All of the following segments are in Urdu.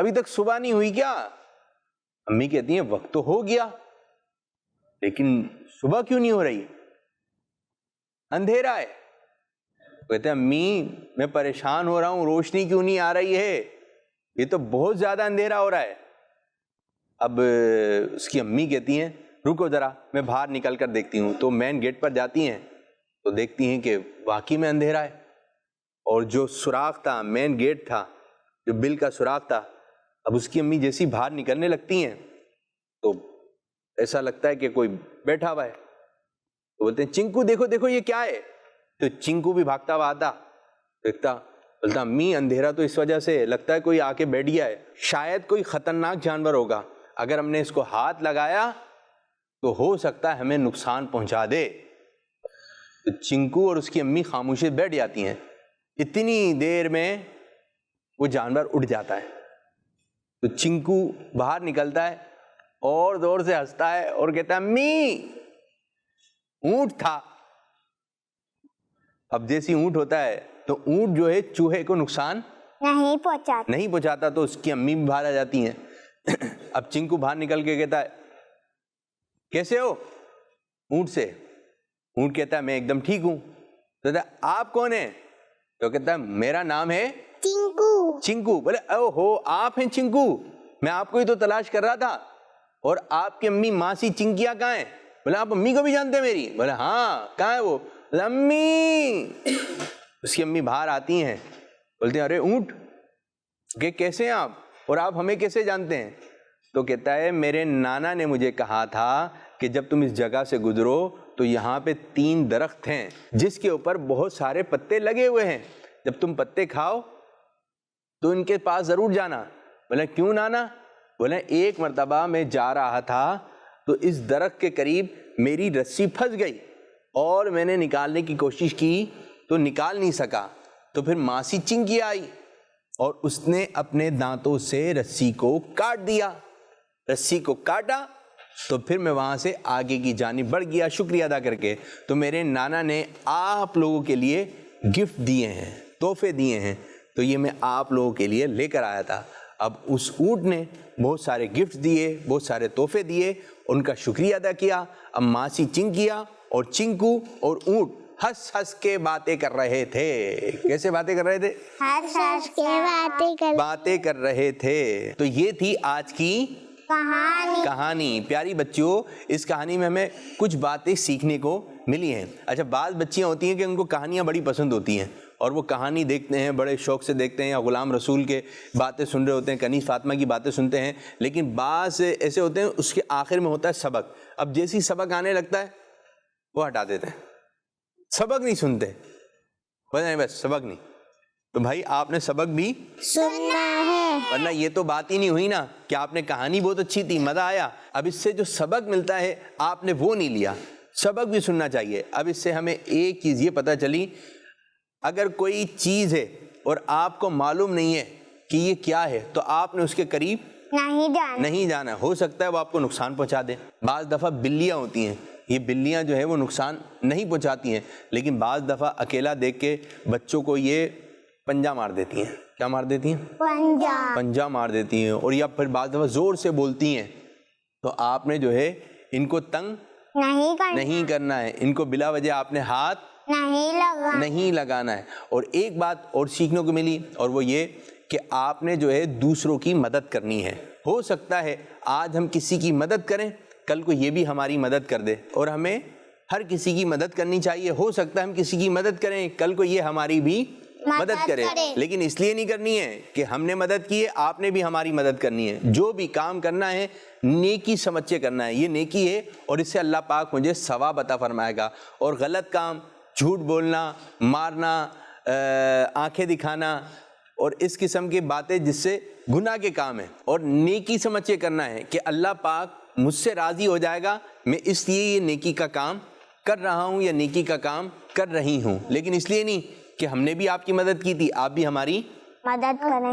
ابھی تک صبح نہیں ہوئی کیا؟ امی کہتی ہیں وقت تو ہو گیا لیکن صبح کیوں نہیں ہو رہی؟ اندھیرا ہے. کہتے ہیں امی میں پریشان ہو رہا ہوں, روشنی کیوں نہیں آ رہی ہے, یہ تو بہت زیادہ اندھیرا ہو رہا ہے. اب اس کی امی کہتی ہیں رکو ذرا میں باہر نکل کر دیکھتی ہوں. تو مین گیٹ پر جاتی ہیں تو دیکھتی ہیں کہ واقعی میں اندھیرا ہے, اور جو سوراخ تھا, مین گیٹ تھا, جو بل کا سوراخ تھا, اب اس کی امی جیسی باہر نکلنے لگتی ہیں تو ایسا لگتا ہے کہ کوئی بیٹھا ہوا ہے. تو بولتے ہیں چنکو دیکھو دیکھو یہ کیا ہے. تو چنکو بھی بھاگتا ہوا آتا, دیکھتا, بولتا امی اندھیرا تو اس وجہ سے لگتا ہے کوئی آ کے بیٹھ گیا ہے, شاید کوئی خطرناک جانور ہوگا, اگر ہم نے اس کو ہاتھ لگایا تو ہو سکتا ہے ہمیں نقصان پہنچا دے. تو چنکو اور اس کی امی خاموشی بیٹھ جاتی ہیں. اتنی دیر میں وہ جانور اٹھ جاتا ہے. تو چنکو باہر نکلتا ہے اور زور سے ہنستا ہے اور کہتا ہے امی اونٹ تھا. اب جیسی اونٹ ہوتا ہے تو اونٹ جو ہے چوہے کو نقصان نہیں پہنچاتا. تو اس کی امی بھی باہر آ جاتی ہیں. اب چنکو باہر نکل کے کہتا ہے کیسے ہو اونٹ سے. اونٹ کہتا ہے میں ایک دم ٹھیک ہوں. تو کہتا ہے آپ کون ہیں؟ تو کہتا ہے میرا نام ہے چنکو. بولے او ہو آپ ہیں چنکو, میں آپ کو ہی تو تلاش کر رہا تھا. اور آپ کی امی ماسی چنکیا کہاں ہیں؟ بولے آپ امی کو بھی جانتے ہیں میری؟ بولے ہاں کہاں ہے وہ؟ بولے امی. اس کی امی باہر آتی ہیں, بولتے ہیں ارے اونٹ کہ کیسے ہیں آپ اور آپ ہمیں کیسے جانتے ہیں؟ تو کہتا ہے میرے نانا نے مجھے کہا تھا کہ جب تم اس جگہ سے گزرو تو یہاں پہ 3 درخت ہیں جس کے اوپر بہت سارے پتے لگے ہوئے ہیں, جب تم پتے کھاؤ تو ان کے پاس ضرور جانا. بولے کیوں نانا؟ بولے ایک مرتبہ میں جا رہا تھا تو اس درخت کے قریب میری رسی پھنس گئی اور میں نے نکالنے کی کوشش کی تو نکال نہیں سکا. تو پھر ماسی چنکی آئی اور اس نے اپنے دانتوں سے رسی کو کاٹ دیا. رسی کو کاٹا تو پھر میں وہاں سے آگے کی جانب بڑھ گیا شکریہ ادا کر کے. تو میرے نانا نے آپ لوگوں کے لیے گفٹ دیے ہیں, تحفے دیے ہیں, تو یہ میں آپ لوگوں کے لیے لے کر آیا تھا. اب اس اونٹ نے بہت سارے گفٹ دیے, بہت سارے تحفے دیے, ان کا شکریہ ادا کیا. اب ماسی چنکیا اور چنکو اور اونٹ ہنس ہنس کے باتیں کر رہے تھے. کیسے باتیں کر رہے تھے؟ ہنس ہنس کے باتیں کر رہے تھے. تو یہ تھی آج کی کہانی. پیاری بچیوں, اس کہانی میں ہمیں کچھ باتیں سیکھنے کو ملی ہیں. اچھا, بعض بچیاں ہوتی ہیں کہ ان کو کہانیاں بڑی پسند ہوتی ہیں اور وہ کہانی دیکھتے ہیں, بڑے شوق سے دیکھتے ہیں, یا غلام رسول کے باتیں سن رہے ہوتے ہیں, کنیز فاطمہ کی باتیں سنتے ہیں. لیکن بعض ایسے ہوتے ہیں اس کے آخر میں ہوتا ہے سبق. اب جیسی سبق آنے لگتا ہے وہ ہٹا دیتے ہیں, سبق نہیں سنتے, بس سبق نہیں. تو بھائی آپ نے سبق بھی سننا ہے, ورنہ یہ تو بات ہی نہیں ہوئی نا کہ آپ نے کہانی بہت اچھی تھی, مزہ آیا. اب اس سے جو سبق ملتا ہے آپ نے وہ نہیں لیا. سبق بھی سننا چاہیے. اب اس سے ہمیں ایک چیز یہ پتہ چلی, اگر کوئی چیز ہے اور آپ کو معلوم نہیں ہے کہ یہ کیا ہے تو آپ نے اس کے قریب نہیں جانا. ہو سکتا ہے وہ آپ کو نقصان پہنچا دے. بعض دفعہ بلیاں ہوتی ہیں, یہ بلیاں جو ہے وہ نقصان نہیں پہنچاتی ہیں, لیکن بعض دفعہ اکیلا دیکھ کے بچوں کو یہ پنجہ مار دیتی ہیں. کیا مار دیتی ہیں؟ پنجہ مار دیتی ہیں. اور یا پھر بعض دفعہ زور سے بولتی ہیں. تو آپ نے جو ہے ان کو تنگ نہیں کرنا ہے, ان کو بلا وجہ آپ نے ہاتھ نہیں لگانا ہے. اور ایک بات اور سیکھنے کو ملی, اور وہ یہ کہ آپ نے جو ہے دوسروں کی مدد کرنی ہے. ہو سکتا ہے آج ہم کسی کی مدد کریں, کل کو یہ بھی ہماری مدد کر دے, اور ہمیں ہر کسی کی مدد کرنی چاہیے. ہو سکتا ہے ہم کسی کی مدد کریں, کل کو یہ ہماری بھی مدد کرے, لیکن اس لیے نہیں کرنی ہے کہ ہم نے مدد کی ہے آپ نے بھی ہماری مدد کرنی ہے. جو بھی کام کرنا ہے نیکی سمجھ کے کرنا ہے, یہ نیکی ہے اور اس سے اللہ پاک مجھے ثواب عطا فرمائے گا. اور غلط کام, جھوٹ بولنا, مارنا, آنکھیں دکھانا اور اس قسم کی باتیں جس سے گناہ کے کام ہیں, اور نیکی سمجھ کے کرنا ہے کہ اللہ پاک مجھ سے راضی ہو جائے گا, میں اس لیے یہ نیکی کا کام کر رہا ہوں یا نیکی کا کام کر رہی ہوں. لیکن اس لیے نہیں کہ ہم نے بھی آپ کی مدد کی تھی, آپ بھی ہماری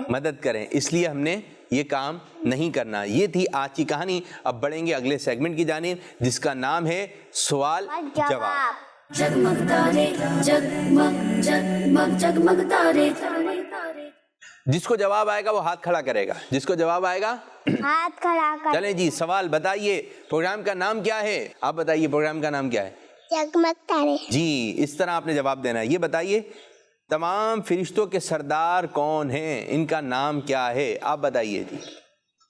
مدد کریں, اس لیے ہم نے یہ کام نہیں کرنا. یہ تھی آج کی کہانی. اب بڑھیں گے اگلے سیگمنٹ کی جانب جس کا نام ہے سوال جواب. جگمگ تارے جگمگ جگمگ جگمگ تارے. جس کو جواب آئے گا وہ ہاتھ کھڑا کرے گا, جس کو جواب آئے گا ہاتھ کھڑا کر. چلیں جی, سوال بتائیے پروگرام کا نام کیا ہے؟ آپ بتائیے پروگرام کا نام کیا ہے؟ جگمگ تارے. جی, اس طرح آپ نے جواب دینا ہے. یہ بتائیے تمام فرشتوں کے سردار کون ہیں, ان کا نام کیا ہے؟ آپ بتائیے جی.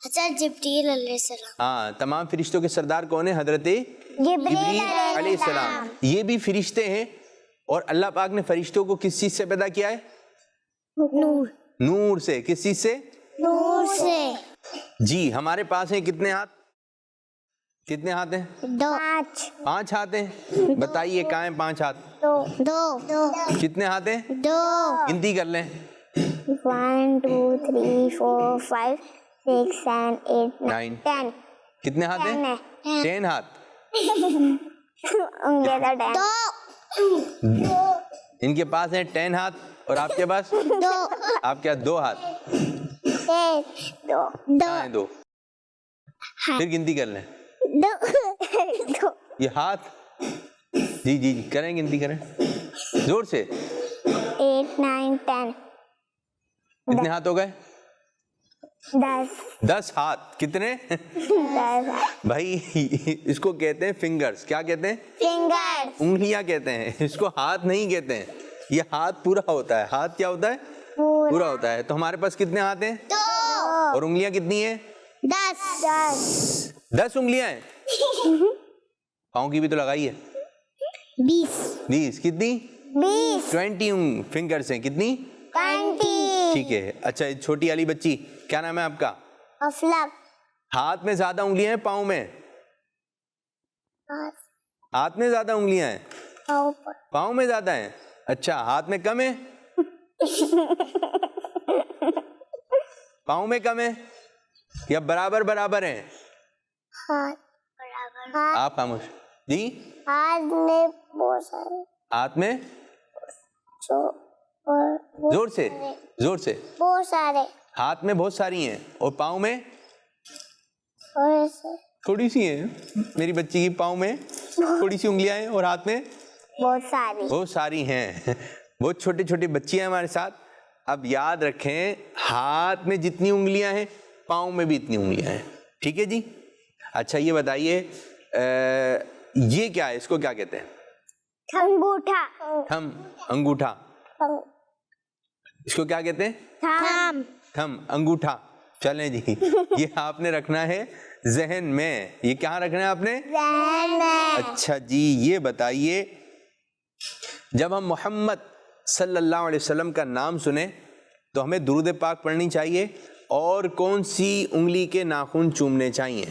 حضرت جبریل علیہ السلام. ہاں, تمام فرشتوں کے سردار کون ہیں؟ حضرت جبریل علیہ السلام. یہ بھی فرشتے ہیں, اور اللہ پاک نے فرشتوں کو کس چیز سے پیدا کیا ہے؟ نور. نور سے. کس چیز سے؟ نور سے. جی, ہمارے پاس ہیں کتنے ہاتھ؟ کتنے ہاتھ ہیں؟ 2. 5 ہاتھ ہیں. بتائیے کہاں ہیں 5 ہاتھ؟ 2. کتنے ہاتھ ہیں؟ 2. گنتی کر لیں. 1 2 3 4 5 6 7 8 9 10. کتنے ہاتھ ہیں؟ 10 ہاتھ. انگلیاں تو 10. ان کے پاس ہیں 10 ہاتھ, اور آپ کے پاس 2. آپ کیا 2 ہاتھ؟ 1 2 کہاں ہیں 2؟ پھر گنتی کر لیں. 2. یہ ہاتھ, جی جی جی کریں, گنتی کریں زور سے. 8 9 10. کتنے ہاتھ ہو گئے؟ 10. 10 ہاتھ. کتنے 10 بھائی؟ اس کو کہتے ہیں فنگرز. کیا کہتے ہیں؟ فنگر. انگلیاں کہتے ہیں, اس کو ہاتھ نہیں کہتے ہیں. یہ ہاتھ پورا ہوتا ہے. ہاتھ کیا ہوتا ہے؟ پورا ہوتا ہے. تو ہمارے پاس کتنے ہاتھ ہیں؟ 2. اور انگلیاں کتنی ہیں؟ 10. 10 انگلیاں ہیں. پاؤں کی بھی تو لگائی ہے. 20. کتنی؟ 20 فنگرز ہیں. کتنی؟ 20. ٹھیک ہے. اچھا, چھوٹی والی بچی, کیا نام ہے آپ کا؟ افلاک. ہاتھ میں زیادہ انگلیاں ہیں پاؤں میں؟ ہاتھ میں زیادہ انگلیاں ہیں, پاؤں میں زیادہ ہیں. اچھا, ہاتھ میں کم ہے, پاؤں میں کم ہے, یا برابر برابر ہیں؟ آپ خاموش. جی, ہاتھ میں بہت سارے. ہاتھ میں زور سے, زور سے. بہت سارے. ہاتھ میں بہت ساری ہیں, اور پاؤں میں تھوڑی سی ہیں. میری بچی کی پاؤں میں تھوڑی سی انگلیاں ہیں, اور ہاتھ میں بہت ساری ہیں. بہت چھوٹے چھوٹے بچے ہیں ہمارے ساتھ. اب یاد رکھیں, ہاتھ میں جتنی انگلیاں ہیں پاؤں میں بھی اتنی انگلیاں ہیں. ٹھیک ہے جی. اچھا, یہ بتائیے یہ کیا ہے, اس کو کیا کہتے ہیں؟ انگوٹھا. تھم. انگوٹھا. اس کو کیا کہتے ہیں؟ تھم. تھم, انگوٹھا. چلیں جی, یہ آپ نے رکھنا ہے ذہن میں. یہ کہاں رکھنا ہے آپ نے؟ ذہن میں. اچھا جی, یہ بتائیے جب ہم محمد صلی اللہ علیہ وسلم کا نام سنیں تو ہمیں درود پاک پڑھنی چاہیے, اور کون سی انگلی کے ناخن چومنے چاہیے؟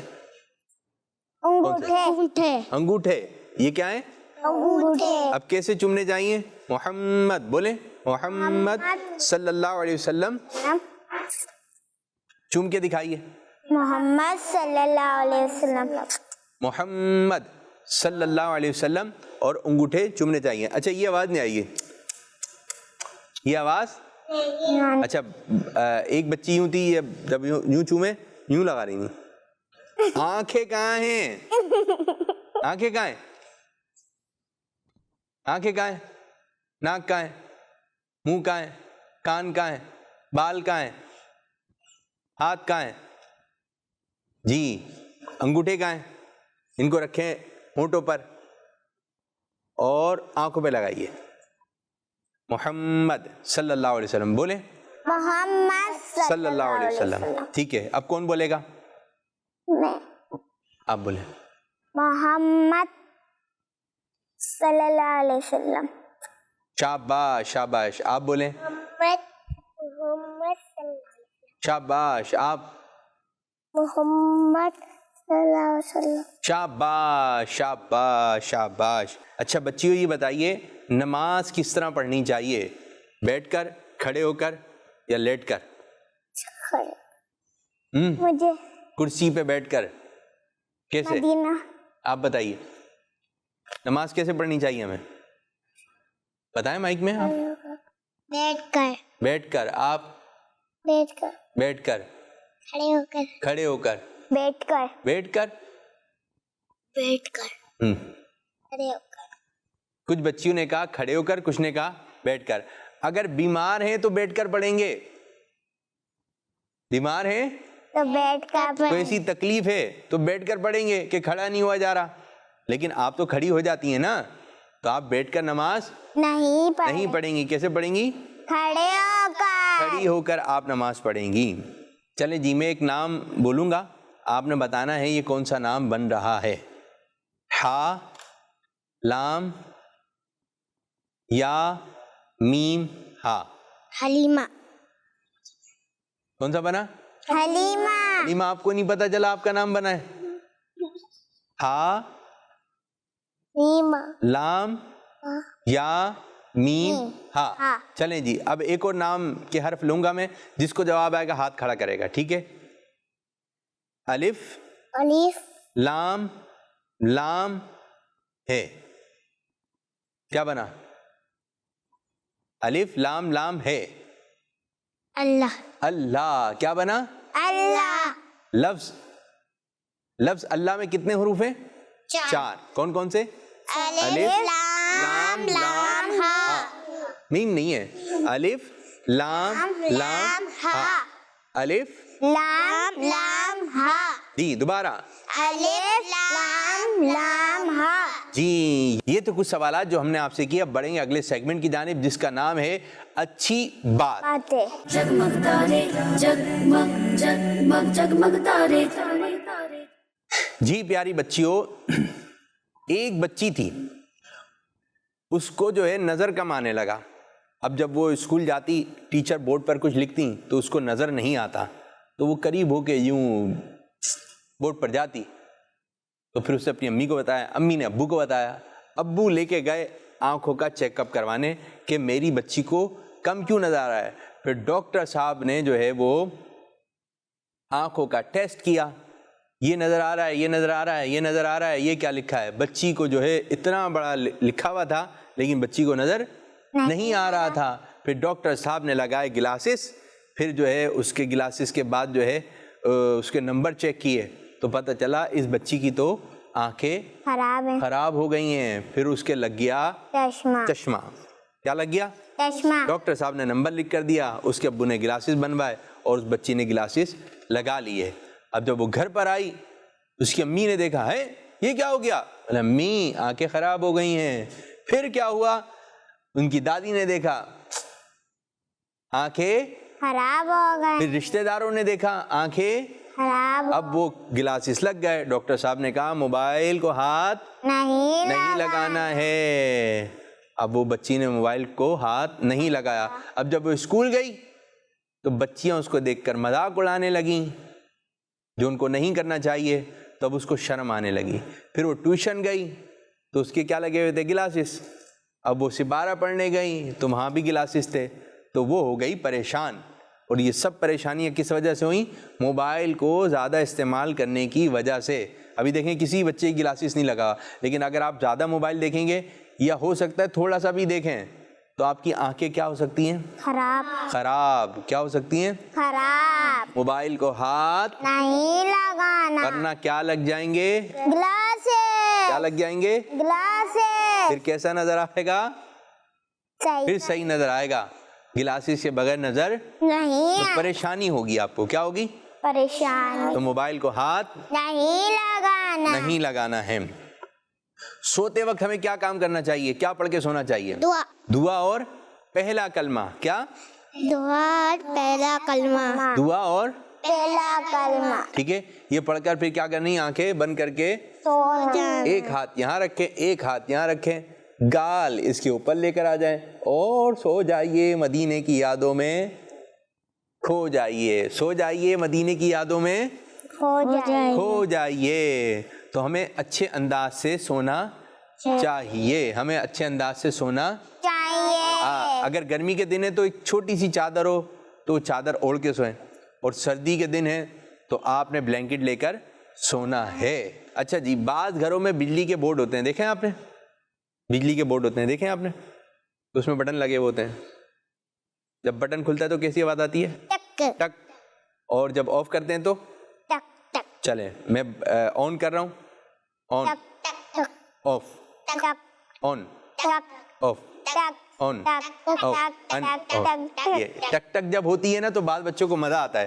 انگوٹھے. انگوٹھے. یہ کیا ہے؟ انگوٹھے. اب کیسے چومنے چاہیے؟ محمد بولیں, محمد صلی اللہ علیہ وسلم. چوم کے دکھائیے. محمد صلی اللہ علیہ وسلم. محمد صلی اللہ علیہ وسلم, اور انگوٹھے چومنے چاہیے. اچھا, یہ آواز نہیں آئی ہے, یہ آواز. اچھا, ایک بچی یوں تھی, جب یوں چومے یوں لگا رہی تھی. آنکھیں کہاں ہیں؟ آنکھیں کہاں ہیں؟ آنکھیں کہاں ہیں؟ ناک کہاں ہے؟ منہ کہاں ہے؟ کان کہاں ہے؟ بال کہاں ہیں؟ ہاتھ کہاں ہیں؟ جی, انگوٹھے کہاں ہیں؟ ان کو رکھیں ہونٹوں پر اور آنکھوں پہ لگائیے. محمد صلی اللہ علیہ وسلم بولیں. محمد صلی اللہ علیہ وسلم. ٹھیک ہے, اب کون بولے گا؟ میں. آپ بولیں. محمد صلی اللہ علیہ وسلم. شاباش شاباش. آپ بولیں. محمد صلی اللہ علیہ وسلم. شاباش. آپ. محمد صلی اللہ علیہ وسلم. شاباش شاباش شاباش. اچھا بچیوں, یہ بتائیے نماز کس طرح پڑھنی چاہیے؟ بیٹھ کر, کھڑے ہو کر, یا لیٹ کر؟ مجھے کرسی پہ بیٹھ کر. کیسے؟ مدینہ. آپ بتائیے نماز کیسے پڑھنی چاہیے ہمیں؟ بتائیں مائک میں. آپ بیٹھ کر. بیٹھ کر. آپ. بیٹھ کر. بیٹھ کر. کھڑے ہو کر. کھڑے ہو کر. بیٹھ کر. بیٹھ کر. بیٹھ کر. کھڑے ہو کر. کچھ بچیوں نے کہا کھڑے ہو کر, کچھ نے کہا بیٹھ کر. اگر بیمار ہیں تو بیٹھ کر پڑھیں گے, بیمار ہیں تو بیٹھ کر تو ایسی تکلیف ہے تو بیٹھ کر پڑھیں گے کہ کھڑا نہیں ہوا جا رہا. لیکن آپ تو کھڑی ہو جاتی ہیں نا, تو آپ بیٹھ کر نماز نہیں پڑھیں گی. کیسے پڑھیں گی؟ کھڑی ہو کر آپ نماز پڑھیں گی. چلیں جی, میں ایک نام بولوں گا, آپ نے بتانا ہے یہ کون سا نام بن رہا ہے. ہا, لام, یا, میم, ہا. حلیمہ. کون سا بنا؟ حلیمہ. حلیمہ. آپ کو نہیں پتا چلا آپ کا نام بنا ہے؟ ہا, لام, یا, میم, ہا. چلیں جی, اب ایک اور نام کے حرف لوں گا میں, جس کو جواب آئے گا ہاتھ کھڑا کرے گا, ٹھیک ہے؟ الف, لام, لام ہے. کیا بنا؟ الف لام لام ہے. اللہ. اللہ. کیا بنا؟ اللہ. لفظ اللہ میں کتنے حروف ہیں؟ 4. کون کون سے؟ الف لام لام ہا. میم نہیں ہے. الف لام لام ہا. الف لام لام ہا. جی دوبارہ. الف لام لام ہا. جی, یہ تو کچھ سوالات جو ہم نے آپ سے کیے. اب بڑھیں گے اگلے سیگمنٹ کی جانب, جس کا نام ہے اچھی بات. جگمگ تارے جگمگ جگمگ جگمگ تارے. جی پیاری بچیوں, ایک بچی تھی, اس کو جو ہے نظر کم آنے لگا. اب جب وہ اسکول جاتی, ٹیچر بورڈ پر کچھ لکھتی تو اس کو نظر نہیں آتا, تو وہ قریب ہو کے یوں بورڈ پر جاتی. تو پھر اسے اپنی امی کو بتایا, امی نے ابو کو بتایا, ابو لے کے گئے آنکھوں کا چیک اپ کروانے کہ میری بچی کو کم کیوں نظر آ رہا ہے. پھر ڈاکٹر صاحب نے جو ہے وہ آنکھوں کا ٹیسٹ کیا, یہ نظر آ رہا ہے, یہ نظر آ رہا ہے, یہ نظر آ رہا ہے, یہ کیا لکھا ہے. بچی کو جو ہے اتنا بڑا لکھا ہوا تھا, لیکن بچی کو نظر نہیں آ رہا تھا. پھر ڈاکٹر صاحب نے لگائے گلاسز, پھر جو ہے اس کے گلاسز کے بعد جو ہے اس کے نمبر چیک کیے, تو پتہ چلا اس بچی کی تو آنکھیں خراب ہو گئی ہیں. پھر اس کے لگ گیا چشمہ. کیا لگ گیا؟ چشمہ. ڈاکٹر صاحب نے نمبر لکھ کر دیا, اس کے ابو نے گلاسز بنوائے اور اس بچی نے گلاسز لگا لیے. اب جب وہ گھر پر آئی, اس کی امی نے دیکھا, ہے یہ کیا ہو گیا؟ امی آنکھیں خراب ہو گئی ہیں. پھر کیا ہوا؟ ان کی دادی نے دیکھا, آنکھیں خراب ہو گئے. پھر رشتہ داروں نے دیکھا, آنکھیں خراب. اب وہ گلاسز لگ گئے. ڈاکٹر صاحب نے کہا موبائل کو ہاتھ نہیں لگانا ہے. اب وہ بچی نے موبائل کو ہاتھ نہیں لگایا. اب جب وہ اسکول گئی تو بچیاں اس کو دیکھ کر مذاق اڑانے لگیں, جو ان کو نہیں کرنا چاہیے. تب اس کو شرم آنے لگی. پھر وہ ٹیوشن گئی تو اس کے کیا لگے ہوئے تھے؟ گلاسز. اب وہ سپارہ پڑھنے گئی تو وہاں بھی گلاسز تھے, تو وہ ہو گئی پریشان. اور یہ سب پریشانیاں کس وجہ سے ہوئیں؟ موبائل کو زیادہ استعمال کرنے کی وجہ سے. ابھی دیکھیں کسی بچے کی گلاسز نہیں لگا, لیکن اگر آپ زیادہ موبائل دیکھیں گے, یا ہو سکتا ہے تھوڑا سا بھی دیکھیں, تو آپ کی آنکھیں کیا ہو سکتی ہیں؟ خراب. کیا ہو سکتی ہیں؟ خراب. موبائل کو ہاتھ نہیں لگانا, ورنہ کیا لگ جائیں گے؟ گلاسز. کیا لگ جائیں گے؟ گلاسز. پھر کیسا نظر آئے گا؟ پھر صحیح نظر آئے گا. گلاسز کے بغیر نظر نہیں, تو پریشانی ہوگی آپ کو. کیا ہوگی؟ پریشان. تو موبائل کو ہاتھ نہیں لگانا ہے. سوتے وقت ہمیں کیا کام کرنا چاہیے؟ کیا پڑھ کے سونا چاہیے؟ دعا اور پہلا کلمہ. کیا؟ دعا اور پہلا کلمہ. دعا اور پہلا کلمہ. ٹھیک ہے, یہ پڑھ کر پھر کیا کرنی؟ آنکھیں بند کر کے ایک ہاتھ یہاں رکھیں, ایک ہاتھ یہاں رکھیں, گال اس کے اوپر لے کر آ جائیں اور سو جائیے. مدینے کی یادوں میں کھو جائیے. سو جائیے, مدینے کی یادوں میں کھو جائیے. تو ہمیں اچھے انداز سے سونا چاہیے. ہمیں اچھے انداز سے سونا چاہیے. اگر گرمی کے دن ہے تو ایک چھوٹی سی چادر ہو تو چادر اوڑھ کے سوئیں, اور سردی کے دن ہے تو آپ نے بلینکٹ لے کر سونا ہے. اچھا جی, بعض گھروں میں بجلی کے بورڈ ہوتے ہیں, دیکھیں آپ نے؟ بجلی کے بورڈ ہوتے ہیں, دیکھیں آپ نے؟ تو اس میں بٹن لگے ہوتے ہیں. جب بٹن کھلتا ہے تو کیسی آواز آتی ہے؟ ٹک ٹک. اور جب آف کرتے ہیں تو ٹک ٹک. چلیں میں آن کر رہا ہوں. On, off, on, off, on, off, on, off. یہ ٹک ٹک جب ہوتی ہے نا تو بعض بچوں کو مزہ آتا ہے,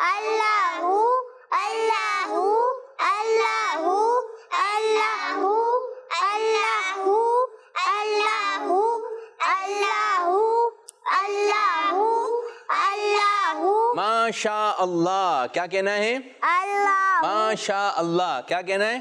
اللہ اللہ اللہ اللہ اللہ اللہ اللہ اللہ اللہ ماشاء اللہ کیا کہنا ہے؟ اللہ ماشاء اللہ کیا کہنا ہے؟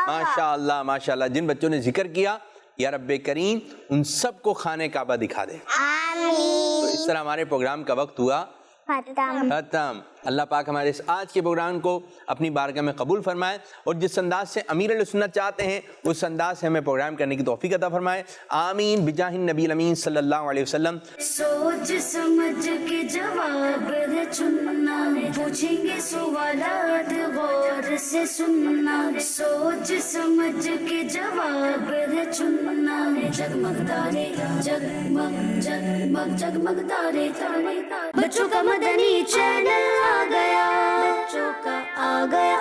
ماشاء اللہ ماشاء اللہ. جن بچوں نے ذکر کیا یا رب کریم ان سب کو خانہ کعبہ دکھا دے. آمین. تو اس طرح ہمارے پروگرام کا وقت ہوا ختم. اللہ پاک ہمارے اس آج کے پروگرام کو اپنی بارگاہ میں قبول فرمائے اور جس انداز سے امیر اہل سنت چاہتے ہیں اس انداز سے ہمیں پروگرام کرنے کی توفیق عطا فرمائے. آمین بجاہ النبی الامین صلی اللہ علیہ وسلم. سوچ سمجھ کے جواب ہے چننا، پوچھیں گے سوالات غور سے سننا. سوچ سمجھ کے جواب ہے چننا، جگمگ تارے جگمگ جگمگ جگمگ تارے. بچوں کا مدنی چینل آ گیا، بچوں کا آ گیا